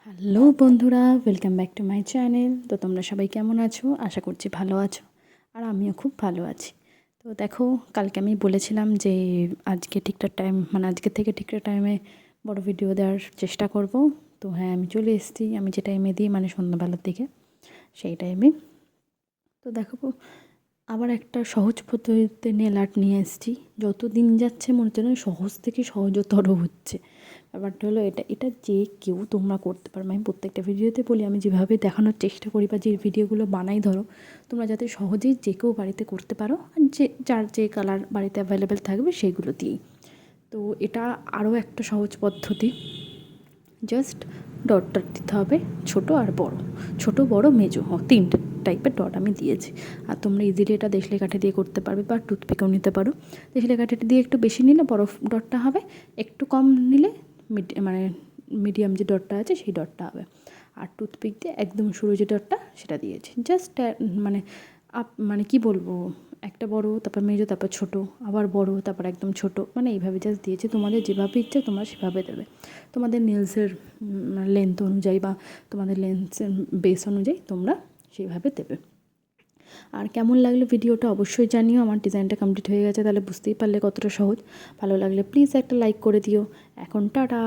Hello বন্ধুরা, welcome back to my channel. তো তোমরা সবাই কেমন আছো? আশা করছি ভালো আছো, আর আমিও খুব ভালো আছি। তো দেখো, কালকে আমি বলেছিলাম যে আজকে ঠিকঠাক টাইম আজকে থেকে ঠিকঠাক টাইমে বড় ভিডিও দেওয়ার চেষ্টা করব। তো হ্যাঁ, আমি চলে এসেছি। আমি যে টাইমে দিই সন্ধ্যাবেলার দিকে, সেই টাইমে। তো দেখো, আবার একটা সহজ পদ্ধতিতে নেল আর্ট নিয়ে এসেছি। যত দিন যাচ্ছে মনে হচ্ছে না সহজ থেকে সহজতর হচ্ছে। ব্যাপারটা হলো এটা এটা যে কেউ তোমরা করতে পারো। আমি প্রত্যেকটা ভিডিওতে বলি, আমি যেভাবে দেখানোর চেষ্টা করি বা যে ভিডিওগুলো বানাই, ধরো তোমরা যাতে সহজেই যে কেউ বাড়িতে করতে পারো, আর যার যে কালার বাড়িতে অ্যাভেলেবেল থাকবে সেইগুলো দিয়েই। তো এটা আরও একটা সহজ পদ্ধতি। জাস্ট ডটটা দিতে হবে, ছোট আর বড়, ছোট বড় মেজো, তিনটে টাইপের ডট আমি দিয়েছি। আর তোমরা ইজিলি এটা দেশলাই কাঠি দিয়ে করতে পারবে বা টুথপিকেও নিতে পারো। দেশলাই কাঠিটা দিয়ে একটু বেশি নিলে বড় ডটটা হবে, একটু কম নিলে মিডিয়াম যে ডটটা আছে সেই ডটটা হবে। আর টুথপিক দিয়ে একদম সরু যে ডটটা সেটা দিয়েছি। জাস্ট কি বলবো, একটা বড়, তারপর মেজো, তারপর ছোটো, আবার বড়, তারপর একদম ছোটো, এইভাবে জাস্ট দিয়েছি। তোমাদের যেভাবে ইচ্ছে তোমরা সেভাবে দেবে। তোমাদের নেলসের লেন্থ অনুযায়ী বা তোমাদের লেন্সের বেস অনুযায়ী তোমরা সেইভাবে দেবে। আর কেমন লাগলো ভিডিওটা অবশ্যই জানিও। আমার ডিজাইনটা কমপ্লিট হয়ে গেছে, তাহলে বুঝতেই পারলে কতটা সহজ। ভালো লাগলে প্লিজ একটা লাইক করে দিও। এখন টাটা।